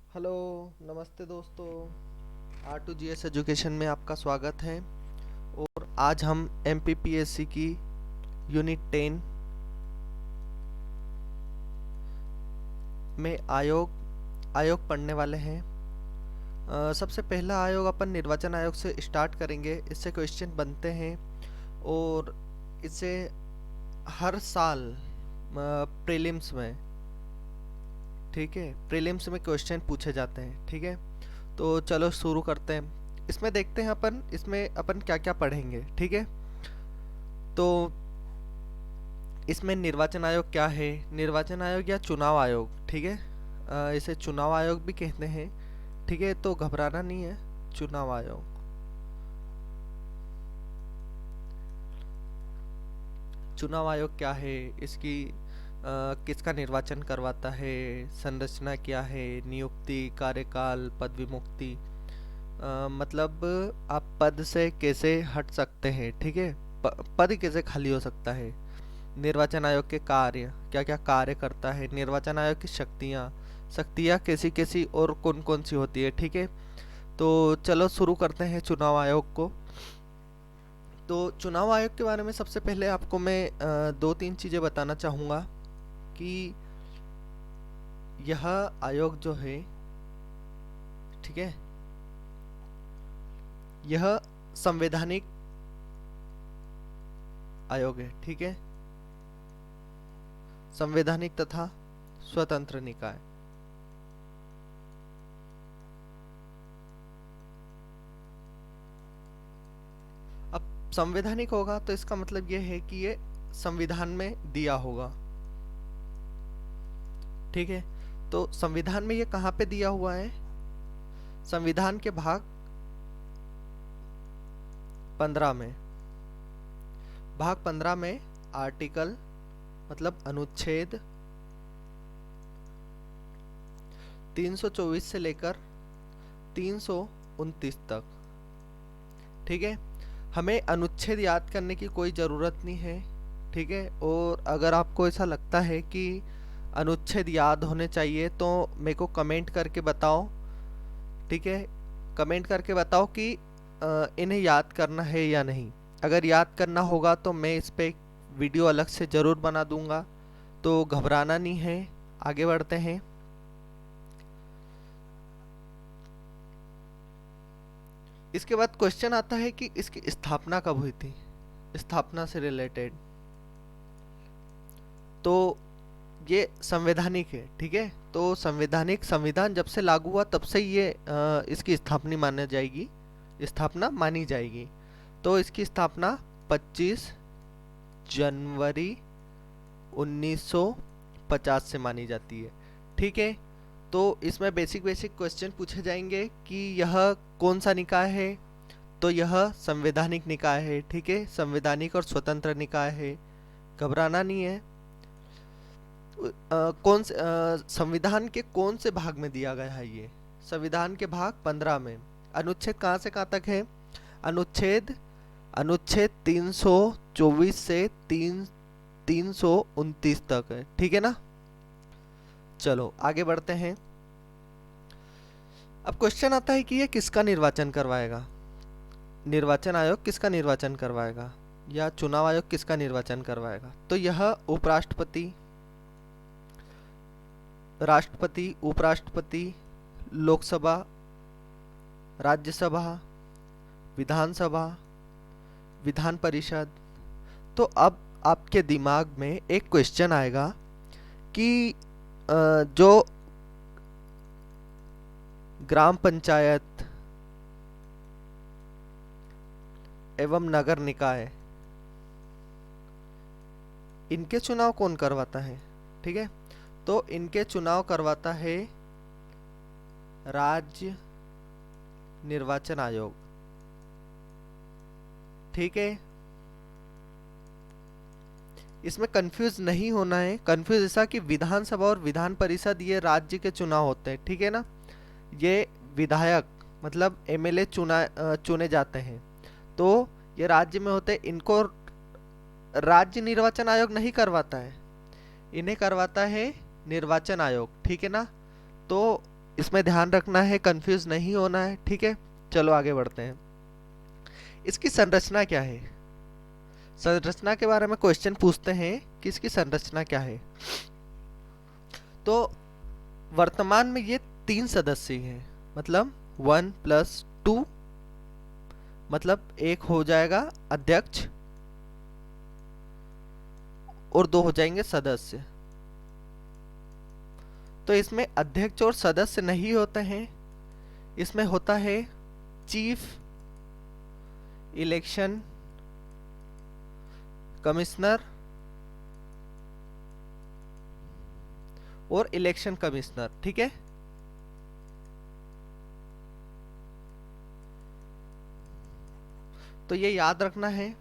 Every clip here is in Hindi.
हेलो। नमस्ते दोस्तों। R2GS एजुकेशन में आपका स्वागत है। और आज हम MPPSC की यूनिट 10 में आयोग आयोग पढ़ने वाले हैं। सबसे पहला आयोग अपन निर्वाचन आयोग से स्टार्ट करेंगे। इससे क्वेश्चन बनते हैं और इसे हर साल प्रीलिम्स में, ठीक है, प्रीलिम्स में क्वेश्चन पूछे जाते हैं। ठीक है, तो चलो शुरू करते हैं। इसमें देखते हैं इसमें अपन क्या क्या पढ़ेंगे। ठीक है, तो इसमें निर्वाचन आयोग क्या है, निर्वाचन आयोग या चुनाव आयोग, ठीक है, इसे चुनाव आयोग भी कहते हैं। ठीक है, तो घबराना नहीं है। चुनाव आयोग, चुनाव आयोग क्या है, इसकी किसका निर्वाचन करवाता है, संरचना क्या है, नियुक्ति, कार्यकाल, पद विमुक्ति, मतलब आप पद से कैसे हट सकते हैं। ठीक है, पद कैसे खाली हो सकता है, निर्वाचन आयोग के कार्य, क्या क्या कार्य करता है, निर्वाचन आयोग की शक्तियाँ, शक्तियाँ कैसी कैसी और कौन कौन सी होती है। ठीक है, तो चलो शुरू करते हैं चुनाव आयोग को। तो चुनाव आयोग के बारे में सबसे पहले आपको मैं दो तीन चीज़ें बताना चाहूँगा कि यह आयोग जो है, ठीक है, यह संवैधानिक आयोग है। ठीक है, संवैधानिक तथा स्वतंत्र निकाय। अब संवैधानिक होगा तो इसका मतलब यह है कि ये संविधान में दिया होगा। ठीक है, तो संविधान में ये कहाँ पे दिया हुआ है, संविधान के भाग 15 में, भाग 15 में आर्टिकल मतलब अनुच्छेद 324 से लेकर 329 तक। ठीक है, हमें अनुच्छेद याद करने की कोई ज़रूरत नहीं है। ठीक है, और अगर आपको ऐसा लगता है कि अनुच्छेद याद होने चाहिए तो मेरे को कमेंट करके बताओ। ठीक है, कमेंट करके बताओ कि इन्हें याद करना है या नहीं। अगर याद करना होगा तो मैं इस पे एक वीडियो अलग से ज़रूर बना दूंगा, तो घबराना नहीं है। आगे बढ़ते हैं। इसके बाद क्वेश्चन आता है कि इसकी स्थापना कब हुई थी, स्थापना से रिलेटेड। तो ये संवैधानिक है। ठीक है, तो संवैधानिक संविधान जब से लागू हुआ तब से ये इसकी स्थापना मानी जाएगी, स्थापना मानी जाएगी। तो इसकी स्थापना 25 जनवरी 1950 से मानी जाती है। ठीक है, तो इसमें बेसिक बेसिक क्वेश्चन पूछे जाएंगे कि यह कौन सा निकाय है। तो यह संवैधानिक निकाय है। ठीक है, संवैधानिक और स्वतंत्र निकाय है, घबराना नहीं है। संविधान के कौन से भाग में दिया गया है ये, संविधान के भाग 15 में। अनुच्छेद कहाँ से कहाँ तक है, अनुच्छेद अनुच्छेद 324 से 329 तक है। ठीक है ना, चलो आगे बढ़ते हैं। अब क्वेश्चन आता है कि ये किसका निर्वाचन करवाएगा, निर्वाचन आयोग किसका निर्वाचन करवाएगा या चुनाव आयोग किसका निर्वाचन करवाएगा। तो यह उपराष्ट्रपति, राष्ट्रपति, उपराष्ट्रपति, लोकसभा, राज्यसभा, विधानसभा, विधान परिषद। तो अब आपके दिमाग में एक क्वेश्चन आएगा कि जो ग्राम पंचायत एवं नगर निकाय, इनके चुनाव कौन करवाता है। ठीक है, तो इनके चुनाव करवाता है राज्य निर्वाचन आयोग। ठीक है, इसमें कंफ्यूज नहीं होना है। कंफ्यूज ऐसा कि विधानसभा और विधान परिषद ये राज्य के चुनाव होते हैं। ठीक है ना, ये विधायक मतलब एमएलए चुने जाते हैं, तो ये राज्य में होते हैं। इनको राज्य निर्वाचन आयोग नहीं करवाता है, इन्हें करवाता है निर्वाचन आयोग। ठीक है ना, तो इसमें ध्यान रखना है, कंफ्यूज नहीं होना है, ठीक है। चलो आगे बढ़ते हैं। इसकी संरचना क्या है? संरचना के बारे में क्वेश्चन पूछते हैं कि इसकी संरचना क्या है। तो वर्तमान में ये 3 सदस्य हैं, मतलब 1+2, मतलब एक हो जाएगा अध्यक्ष और 2 हो जाएंगे सदस्य। तो इसमें अध्यक्ष और सदस्य नहीं होते हैं, इसमें होता है चीफ इलेक्शन कमिश्नर और इलेक्शन कमिश्नर, ठीक है। तो ये याद रखना है।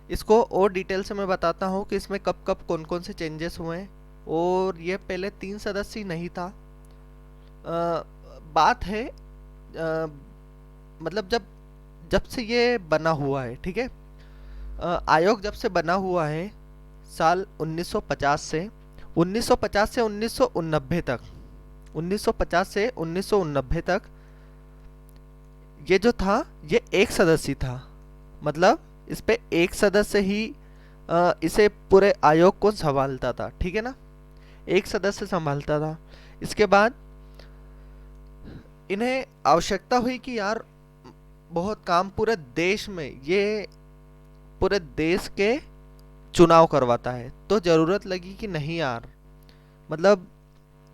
इसको और डिटेल से मैं बताता हूँ कि इसमें कब कब कौन कौन से चेंजेस हुए हैं। और ये पहले 3 सदस्य नहीं था। बात है मतलब जब जब से ये बना हुआ है, ठीक है। आयोग जब से बना हुआ है साल 1950 से 1990 तक, 1950 से 1990 तक ये जो था ये एक सदस्य था। मतलब इस पे एक सदस्य ही इसे पूरे आयोग को संभालता था, ठीक है ना। एक सदस्य संभालता था। इसके बाद इन्हें आवश्यकता हुई कि यार बहुत काम पूरे देश में, ये पूरे देश के चुनाव करवाता है, तो जरूरत लगी कि नहीं यार, मतलब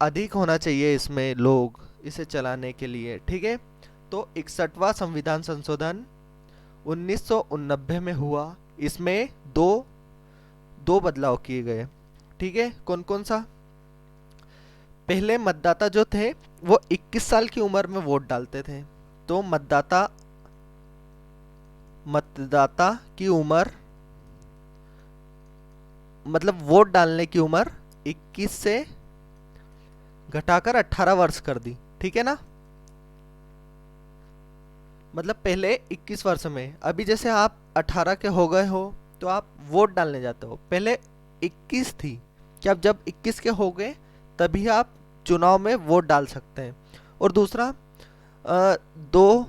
अधिक होना चाहिए इसमें लोग इसे चलाने के लिए, ठीक है। तो 61वां संविधान संशोधन 1989 में हुआ। इसमें दो बदलाव किए गए, ठीक है। कौन कौन सा? पहले मतदाता जो थे वो 21 साल की उम्र में वोट डालते थे। तो मतदाता की उम्र, मतलब वोट डालने की उम्र 21 से घटाकर 18 वर्ष कर दी, ठीक है ना। मतलब पहले 21 वर्ष में, अभी जैसे आप 18 के हो गए हो तो आप वोट डालने जाते हो। पहले 21 थी कि आप जब 21 के हो गए तभी आप चुनाव में वोट डाल सकते हैं। और दूसरा, 2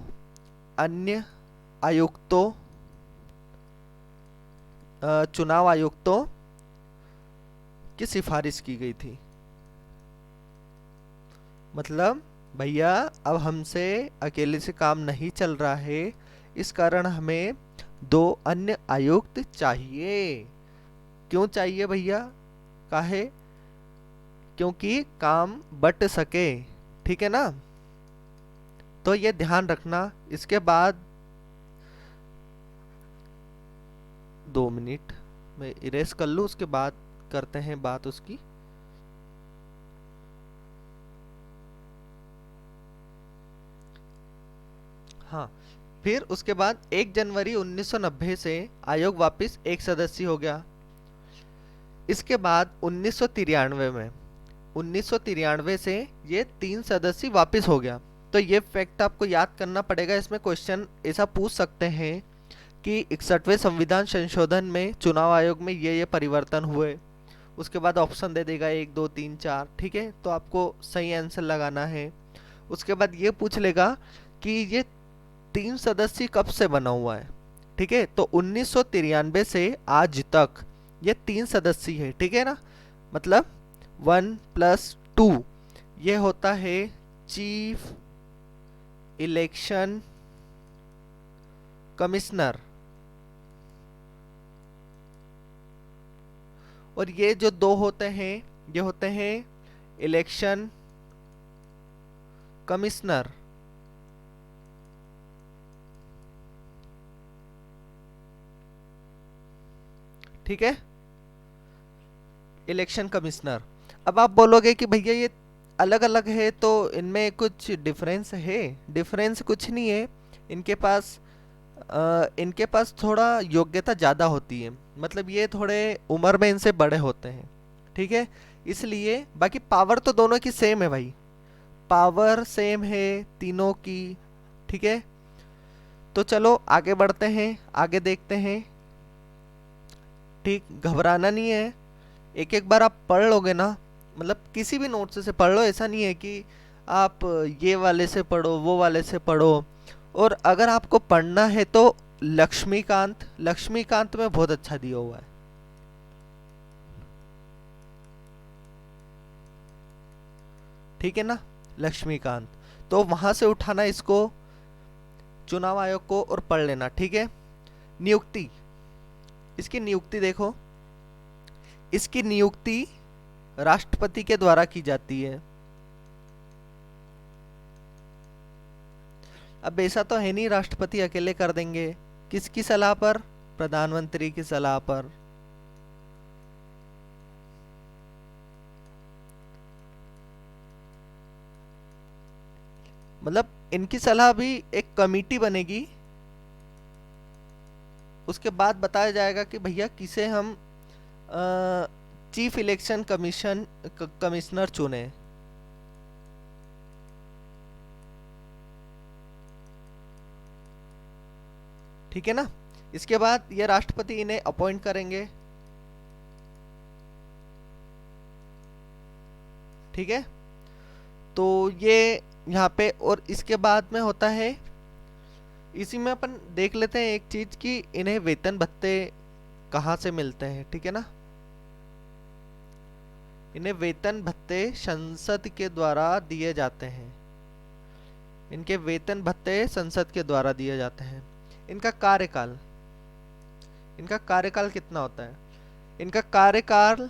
अन्य आयुक्तों, चुनाव आयुक्तों की सिफारिश की गई थी। मतलब भैया अब हमसे अकेले से काम नहीं चल रहा है, इस कारण हमें 2 अन्य आयुक्त चाहिए। क्यों चाहिए भैया? काहे? क्योंकि काम बट सके, ठीक है ना। तो ये ध्यान रखना। इसके बाद 2 मिनट मैं इरेज कर लूँ, उसके बाद करते हैं बात उसकी। हाँ, फिर उसके बाद 1 जनवरी 1990 से आयोग वापस एक सदस्य हो गया। इसके बाद 1993 से ये 3 सदस्य वापस हो गया। तो ये फैक्ट आपको याद करना पड़ेगा। इसमें क्वेश्चन ऐसा पूछ सकते हैं कि 61वें संविधान संशोधन में चुनाव आयोग में ये परिवर्तन हुए। उसके बाद ऑप्शन दे देगा 1 2 3 4, ठीक है। तो आपको सही आंसर लगाना है। उसके बाद ये पूछ लेगा कि ये 3 सदस्य कब से बना हुआ है, ठीक है। तो 1993 से आज तक ये 3 सदस्य है, ठीक है ना। मतलब 1+2 ये होता है चीफ इलेक्शन कमिश्नर, और ये जो 2 होते हैं ये होते हैं इलेक्शन कमिश्नर, ठीक है। Election commissioner. अब आप बोलोगे कि भैया ये अलग अलग है तो इनमें कुछ डिफरेंस है। डिफरेंस कुछ नहीं है। इनके पास थोड़ा योग्यता ज़्यादा होती है। मतलब ये थोड़े उम्र में इनसे बड़े होते हैं, ठीक है। इसलिए बाकी पावर तो दोनों की सेम है भाई, पावर सेम है तीनों की, ठीक है। तो चलो आगे बढ़ते हैं, आगे देखते हैं। ठीक, घबराना नहीं है। एक एक बार आप पढ़ लोगे ना, मतलब किसी भी नोट से पढ़ लो। ऐसा नहीं है कि आप ये वाले से पढ़ो, वो वाले से पढ़ो। और अगर आपको पढ़ना है तो लक्ष्मीकांत, लक्ष्मीकांत में बहुत अच्छा दिया हुआ है। ठीक है ना, लक्ष्मीकांत। तो वहां से उठाना इसको, चुनाव आयोग को, और पढ़ लेना। ठीक है। नियुक्ति, इसकी नियुक्ति देखो, इसकी नियुक्ति राष्ट्रपति के द्वारा की जाती है। अब ऐसा तो है नहीं राष्ट्रपति अकेले कर देंगे। किसकी सलाह पर? प्रधानमंत्री की सलाह पर। मतलब इनकी सलाह भी, एक कमेटी बनेगी, उसके बाद बताया जाएगा कि भैया किसे हम चीफ इलेक्शन कमिश्नर चुने। ठीक है ना। इसके बाद ये राष्ट्रपति इन्हें अपॉइंट करेंगे। ठीक है। तो ये यहाँ पे, और इसके बाद में होता है, इसी में अपन देख लेते हैं एक चीज कि इन्हें वेतन भत्ते कहाँ से मिलते हैं। ठीक है ना। इन्हें वेतन भत्ते संसद के द्वारा दिए जाते हैं। इनके वेतन भत्ते संसद के द्वारा दिए जाते हैं। इनका कार्यकाल, इनका कार्यकाल कितना होता है? इनका कार्यकाल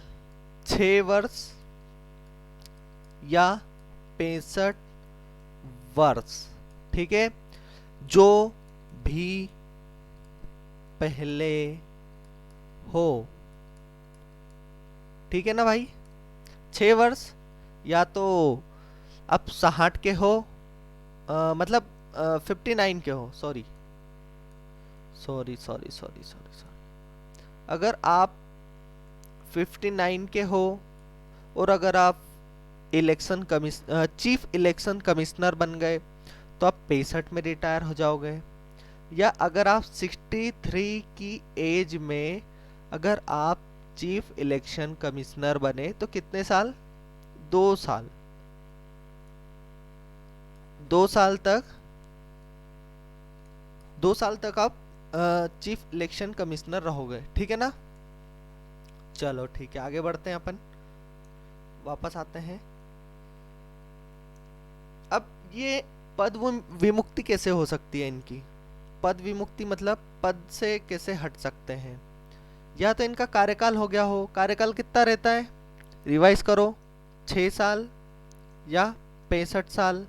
6 वर्ष या 65 वर्ष। ठीक है। जो भी पहले हो। ठीक है ना भाई। 6 वर्ष, या तो आप 60 के हो, मतलब 59 के हो, sorry sorry sorry sorry sorry sorry, अगर आप 59 के हो और अगर आप चीफ इलेक्शन कमिश्नर बन गए तो आप 65 में रिटायर हो जाओगे। या अगर आप 63 की एज में अगर आप चीफ इलेक्शन कमिश्नर बने तो कितने साल? 2 साल। 2 साल तक, 2 साल तक आप चीफ इलेक्शन कमिश्नर रहोगे। ठीक है ना। चलो ठीक है, आगे बढ़ते हैं अपन, वापस आते हैं। अब ये पद विमुक्ति कैसे हो सकती है इनकी? पद विमुक्ति मतलब पद से कैसे हट सकते हैं? या तो इनका कार्यकाल हो गया हो। कार्यकाल कितना रहता है? रिवाइज करो, 6 साल या 65 साल।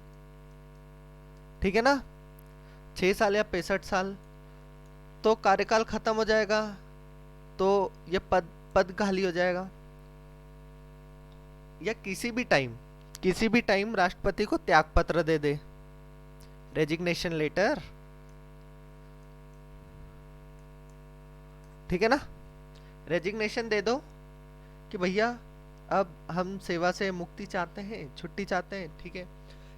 ठीक है ना। 6 साल या 65 साल, तो कार्यकाल खत्म हो जाएगा, तो ये पद पद खाली हो जाएगा। या किसी भी टाइम राष्ट्रपति को त्याग पत्र दे दे, रेजिग्नेशन लेटर। ठीक है ना। रेजिग्नेशन दे दो कि भैया अब हम सेवा से मुक्ति चाहते हैं, छुट्टी चाहते हैं। ठीक है।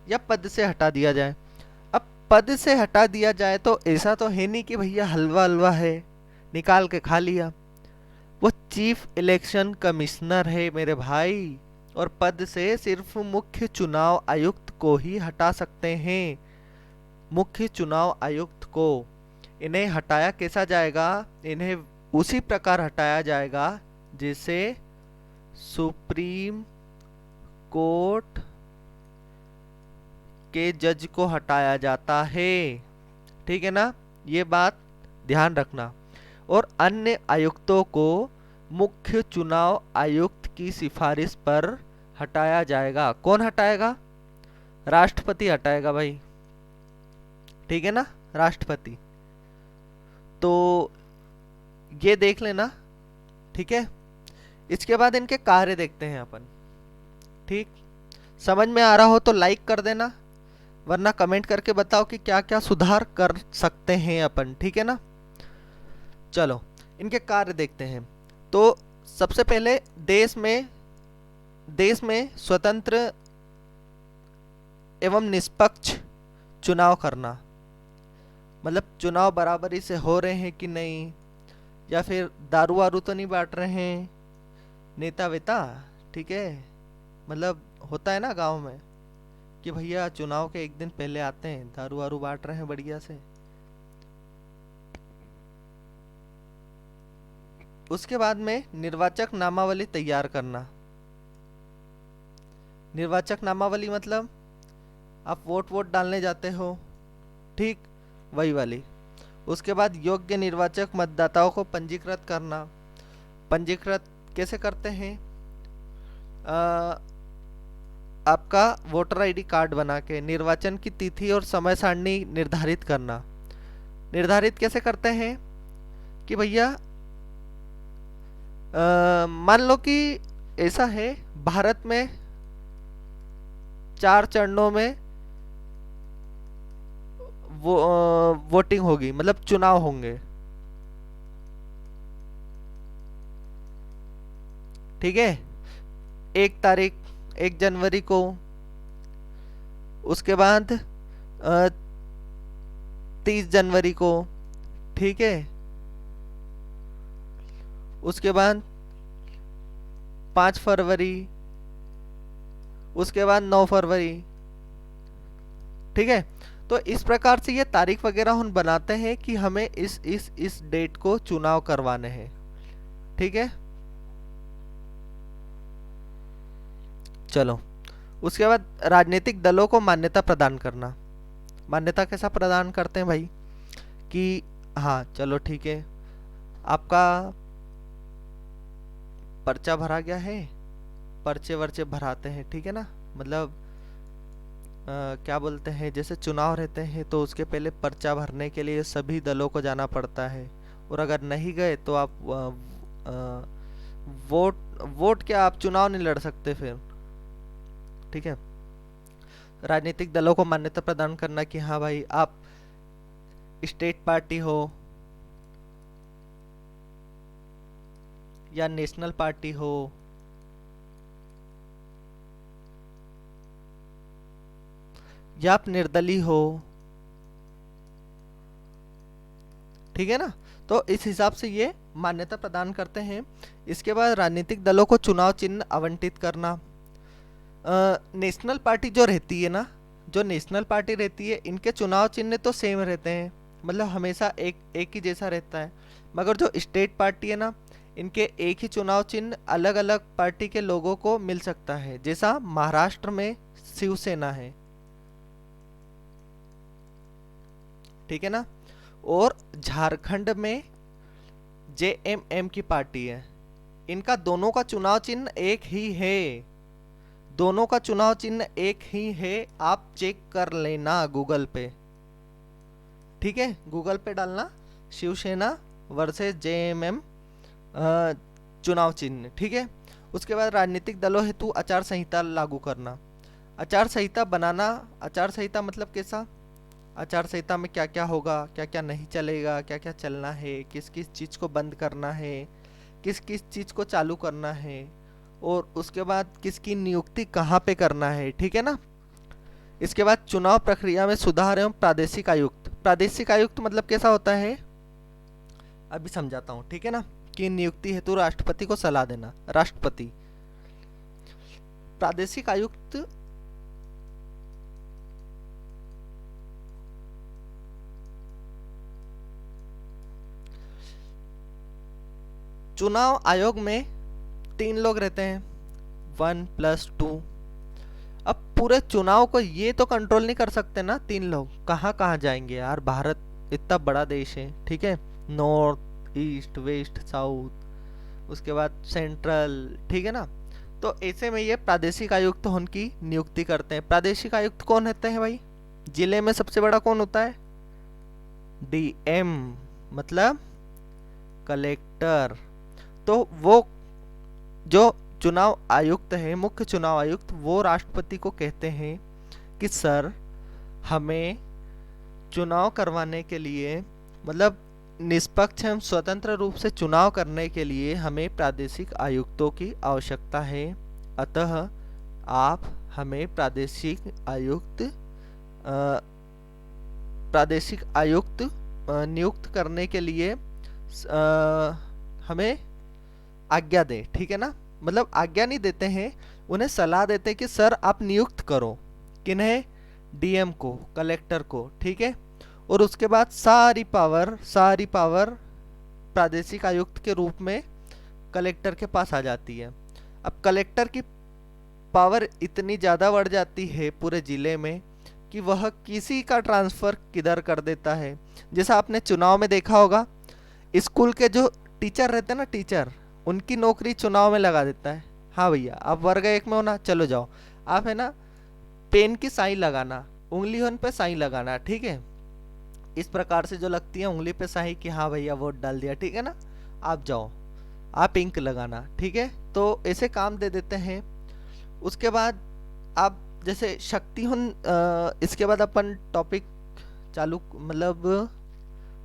या पद से हटा दिया जाए। अब पद से हटा दिया जाए तो ऐसा तो है नहीं कि भैया हलवा हलवा है निकाल के खा लिया। वो चीफ इलेक्शन कमिश्नर है मेरे भाई, और पद से सिर्फ मुख्य चुनाव आयुक्त को ही हटा सकते हैं। मुख्य चुनाव आयुक्त को। इन्हें हटाया कैसा जाएगा? इन्हें उसी प्रकार हटाया जाएगा जैसे सुप्रीम कोर्ट के जज को हटाया जाता है। ठीक है ना। ये बात ध्यान रखना। और अन्य आयुक्तों को मुख्य चुनाव आयुक्त की सिफारिश पर हटाया जाएगा। कौन हटाएगा? राष्ट्रपति हटाएगा भाई। ठीक है ना, राष्ट्रपति। तो ये देख लेना। ठीक है। इसके बाद इनके कार्य देखते हैं अपन। ठीक, समझ में आ रहा हो तो लाइक कर देना, वरना कमेंट करके बताओ कि क्या क्या सुधार कर सकते हैं अपन। ठीक है ना। चलो इनके कार्य देखते हैं। तो सबसे पहले देश में स्वतंत्र एवं निष्पक्ष चुनाव करना। मतलब चुनाव बराबरी से हो रहे हैं कि नहीं, या फिर दारू वारू तो नहीं बांट रहे हैं नेता वेता। ठीक है। मतलब होता है ना गांव में कि भैया चुनाव के एक दिन पहले आते हैं, दारू वारू बांट रहे हैं बढ़िया से। उसके बाद में निर्वाचक नामावली तैयार करना। निर्वाचक नामावली मतलब आप वोट वोट डालने जाते हो, ठीक, वही वाली। उसके बाद योग्य निर्वाचक मतदाताओं को पंजीकृत करना। पंजीकृत कैसे करते हैं? आपका वोटर आईडी कार्ड बना के निर्वाचन की तिथि और समय सारणी निर्धारित करना। निर्धारित कैसे करते हैं कि भैया मान लो कि ऐसा है, भारत में 4 चरणों में वोटिंग होगी, मतलब चुनाव होंगे, ठीक है। 1 तारीख 1 जनवरी को, उसके बाद 30 जनवरी को, ठीक है। उसके बाद 5 फरवरी, उसके बाद 9 फरवरी, ठीक है। तो इस प्रकार से ये तारीख वगैरह हम बनाते हैं कि हमें इस डेट को चुनाव करवाने हैं, ठीक है। चलो, उसके बाद राजनीतिक दलों को मान्यता प्रदान करना। मान्यता कैसा प्रदान करते हैं भाई कि हाँ चलो ठीक है, आपका पर्चा भरा गया है, पर्चे वर्चे भराते हैं, ठीक है ना। मतलब क्या बोलते हैं, जैसे चुनाव रहते हैं तो उसके पहले पर्चा भरने के लिए सभी दलों को जाना पड़ता है, और अगर नहीं गए तो आप वोट वोट क्या, आप चुनाव नहीं लड़ सकते फिर, ठीक है। राजनीतिक दलों को मान्यता प्रदान करना कि हाँ भाई आप स्टेट पार्टी हो या नेशनल पार्टी हो, या आप निर्दलीय हो, ठीक है ना। तो इस हिसाब से ये मान्यता प्रदान करते हैं। इसके बाद राजनीतिक दलों को चुनाव चिन्ह आवंटित करना। नेशनल पार्टी जो रहती है ना, जो नेशनल पार्टी रहती है, इनके चुनाव चिन्ह तो सेम रहते हैं, मतलब हमेशा एक ही जैसा रहता है। मगर जो स्टेट पार्टी है ना, इनके एक ही चुनाव चिन्ह अलग अलग पार्टी के लोगों को मिल सकता है। जैसा महाराष्ट्र में शिवसेना है, ठीक है ना, और झारखंड में जेएमएम की पार्टी है। इनका दोनों का चुनाव चिन्ह एक ही है, दोनों का चुनाव चिन्ह एक ही है, आप चेक कर लेना गूगल पे, ठीक है। गूगल पे डालना शिवसेना वर्सेस जेएमएम चुनाव चिन्ह, ठीक है। उसके बाद राजनीतिक दलों हेतु आचार संहिता लागू करना। आचार संहिता बनाना, आचार संहिता मतलब कैसा, आचार संहिता में क्या क्या होगा, क्या क्या नहीं चलेगा, क्या क्या चलना है, किस किस चीज़ को बंद करना है, किस किस चीज़ को चालू करना है, और उसके बाद किसकी नियुक्ति कहाँ पे करना है, ठीक है ना। इसके बाद चुनाव प्रक्रिया में सुधार एवं प्रादेशिक आयुक्त। प्रादेशिक आयुक्त मतलब कैसा होता है, अभी समझाता हूँ, ठीक है ना। कि नियुक्ति हेतु राष्ट्रपति को सलाह देना। राष्ट्रपति, प्रादेशिक आयुक्त चुनाव आयोग में 3 लोग रहते हैं, 1+2। अब पूरे चुनाव को ये तो कंट्रोल नहीं कर सकते ना 3 लोग, कहाँ कहाँ जाएंगे यार, भारत इतना बड़ा देश है, ठीक है। नॉर्थ, ईस्ट, वेस्ट, साउथ, उसके बाद सेंट्रल, ठीक है ना। तो ऐसे में ये प्रादेशिक आयुक्त उनकी नियुक्ति करते हैं। प्रादेशिक आयुक्त कौन होते हैं भाई, जिले में सबसे बड़ा कौन होता है, डीएम, मतलब कलेक्टर। तो वो जो चुनाव आयुक्त है, मुख्य चुनाव आयुक्त, वो राष्ट्रपति को कहते हैं कि सर हमें चुनाव करवाने के लिए, मतलब निष्पक्ष एवं स्वतंत्र रूप से चुनाव करने के लिए हमें प्रादेशिक आयुक्तों की आवश्यकता है, अतः आप हमें प्रादेशिक आयुक्त नियुक्त करने के लिए हमें आज्ञा दें, ठीक है ना। मतलब आज्ञा नहीं देते हैं, उन्हें सलाह देते हैं कि सर आप नियुक्त करो, किन्हें? डीएम को, कलेक्टर को, ठीक है। और उसके बाद सारी पावर प्रादेशिक आयुक्त के रूप में कलेक्टर के पास आ जाती है। अब कलेक्टर की पावर इतनी ज़्यादा बढ़ जाती है पूरे ज़िले में कि वह किसी का ट्रांसफ़र किधर कर देता है। जैसा आपने चुनाव में देखा होगा, स्कूल के जो टीचर रहते हैं ना, टीचर, उनकी नौकरी चुनाव में लगा देता है। हाँ भैया, आप वर्ग 1 में हो ना, चलो जाओ, आप है ना पेन की साइन लगाना, उंगली उन पे साइन लगाना, ठीक है। इस प्रकार से जो लगती है उंगली पे साइन कि हाँ भैया वोट डाल दिया, ठीक है ना, आप जाओ, आप इंक लगाना, ठीक है। तो ऐसे काम दे देते हैं। उसके बाद आप जैसे शक्ति इसके बाद अपन टॉपिक चालू मतलब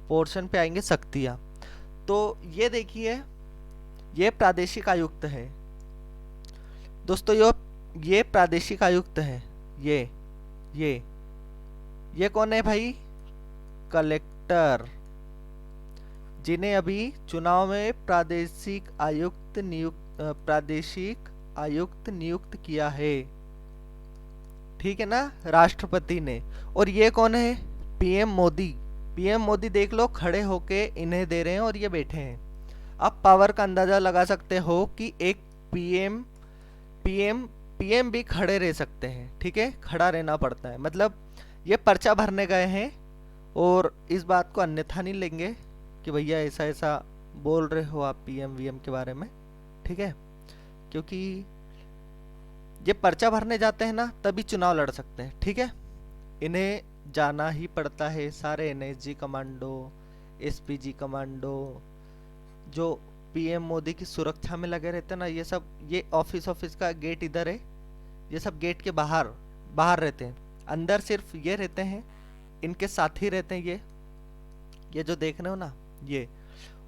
पोर्शन पे आएंगे, शक्तियाँ। तो ये देखिए, ये प्रादेशिक आयुक्त है दोस्तों, ये प्रादेशिक आयुक्त है। ये ये कौन है भाई? कलेक्टर, जिन्हें अभी चुनाव में प्रादेशिक आयुक्त नियुक्त किया है, ठीक है ना, राष्ट्रपति ने। और ये कौन है? पीएम मोदी। पीएम मोदी देख लो, खड़े होके इन्हें दे रहे हैं और ये बैठे हैं। आप पावर का अंदाजा लगा सकते हो कि एक पीएम पीएम भी खड़े रह सकते हैं, ठीक है, खड़ा रहना पड़ता है। मतलब ये पर्चा भरने गए हैं और इस बात को अन्यथा नहीं लेंगे कि भैया ऐसा ऐसा बोल रहे हो आप पीएम वीएम के बारे में, ठीक है, क्योंकि ये पर्चा भरने जाते हैं ना तभी चुनाव लड़ सकते हैं, ठीक है। इन्हें जाना ही पड़ता है। सारे एनएसजी कमांडो, एसपीजी कमांडो, जो पीएम मोदी की सुरक्षा में लगे रहते हैं ना, ये सब, ये ऑफिस का गेट इधर है, ये सब गेट के बाहर रहते हैं। अंदर सिर्फ ये रहते हैं, इनके साथी रहते हैं, ये जो देख रहे हो ना, ये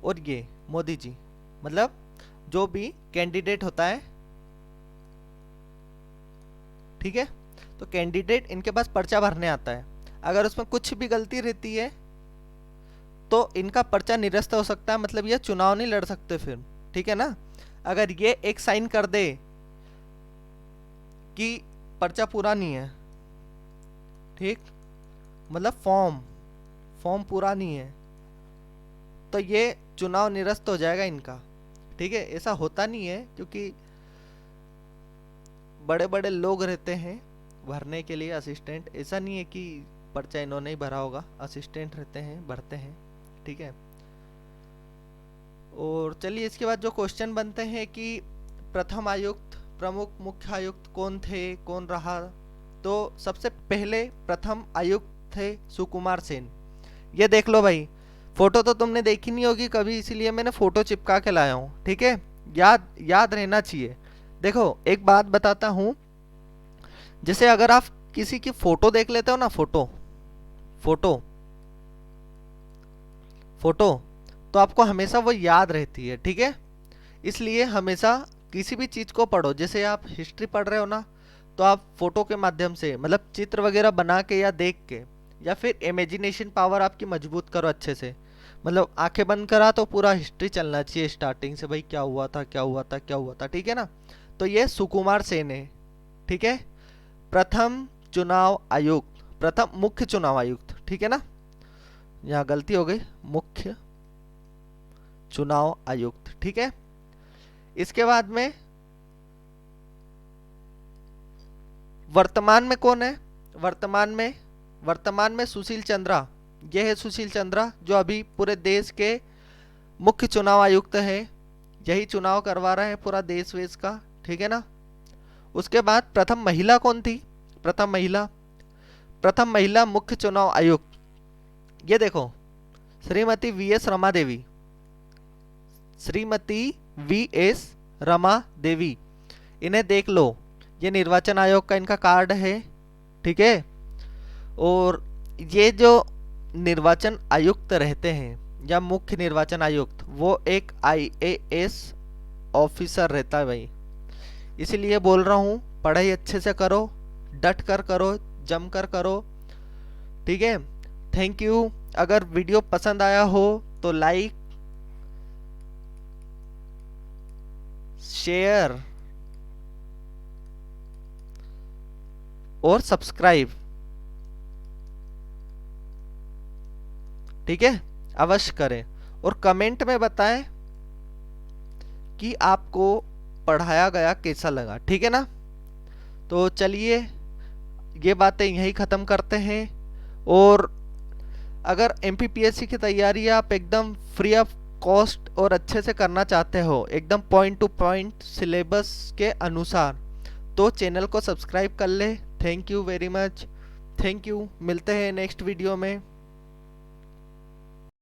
और ये मोदी जी, मतलब जो भी कैंडिडेट होता है, ठीक है, तो कैंडिडेट इनके पास पर्चा भरने आता है। अगर उसमें कुछ भी गलती रहती है तो इनका पर्चा निरस्त हो सकता है, मतलब ये चुनाव नहीं लड़ सकते फिर, ठीक है ना। अगर ये एक साइन कर दे कि पर्चा पूरा नहीं है, ठीक, मतलब फॉर्म पूरा नहीं है, तो ये चुनाव निरस्त हो जाएगा इनका, ठीक है। ऐसा होता नहीं है क्योंकि बड़े बड़े लोग रहते हैं भरने के लिए, असिस्टेंट। ऐसा नहीं है कि पर्चा इन्होंने ही भरा होगा, असिस्टेंट रहते हैं, भरते हैं, ठीक है। और चलिए इसके बाद जो क्वेश्चन बनते हैं कि प्रथम आयुक्त, प्रमुख मुख्य आयुक्त कौन थे, कौन रहा? तो सबसे पहले प्रथम आयुक्त थे सुकुमार सेन। ये देख लो भाई, फोटो तो तुमने देखी नहीं होगी कभी, इसीलिए मैंने फोटो चिपका के लाया हूँ, ठीक है, याद रहना चाहिए। देखो एक बात बताता हूँ, जैसे अगर आप किसी की फोटो देख लेते हो ना, फोटो तो आपको हमेशा वो याद रहती है, ठीक है। इसलिए हमेशा किसी भी चीज़ को पढ़ो, जैसे आप हिस्ट्री पढ़ रहे हो ना, तो आप फोटो के माध्यम से, मतलब चित्र वगैरह बना के या देख के, या फिर इमेजिनेशन पावर आपकी मजबूत करो अच्छे से। मतलब आंखें बंद करा तो पूरा हिस्ट्री चलना चाहिए स्टार्टिंग से, भाई क्या हुआ था क्या हुआ था क्या हुआ था, ठीक है ना। तो ये सुकुमार सेन है, ठीक है, प्रथम चुनाव आयुक्त, प्रथम मुख्य चुनाव आयुक्त, ठीक है ना, यहाँ गलती हो गई, मुख्य चुनाव आयुक्त, ठीक है। इसके बाद में वर्तमान में कौन है? वर्तमान में सुशील चंद्रा, यह है सुशील चंद्रा, जो अभी पूरे देश के मुख्य चुनाव आयुक्त है, यही चुनाव करवा रहा है पूरा देश वेश का, ठीक है ना। उसके बाद प्रथम महिला कौन थी? प्रथम महिला मुख्य चुनाव आयुक्त, ये देखो, श्रीमती वी एस रमा देवी, इन्हें देख लो, ये निर्वाचन आयोग का इनका कार्ड है, ठीक है। और ये जो निर्वाचन आयुक्त रहते हैं या मुख्य निर्वाचन आयुक्त, वो एक आईएएस ऑफिसर रहता है भाई। इसीलिए बोल रहा हूँ, पढ़ाई अच्छे से करो, डट कर करो, जम कर करो, ठीक है। Thank you. अगर वीडियो पसंद आया हो तो लाइक, शेयर, और सब्सक्राइब, ठीक है, अवश्य करें। और कमेंट में बताएं कि आपको पढ़ाया गया कैसा लगा, ठीक है ना। तो चलिए ये बातें यहीं ख़त्म करते हैं। और अगर एमपीपीएससी की तैयारी आप एकदम फ्री ऑफ कॉस्ट और अच्छे से करना चाहते हो, एकदम पॉइंट टू पॉइंट सिलेबस के अनुसार, तो चैनल को सब्सक्राइब कर ले। Thank you very much. Thank you, मिलते हैं नेक्स्ट वीडियो में।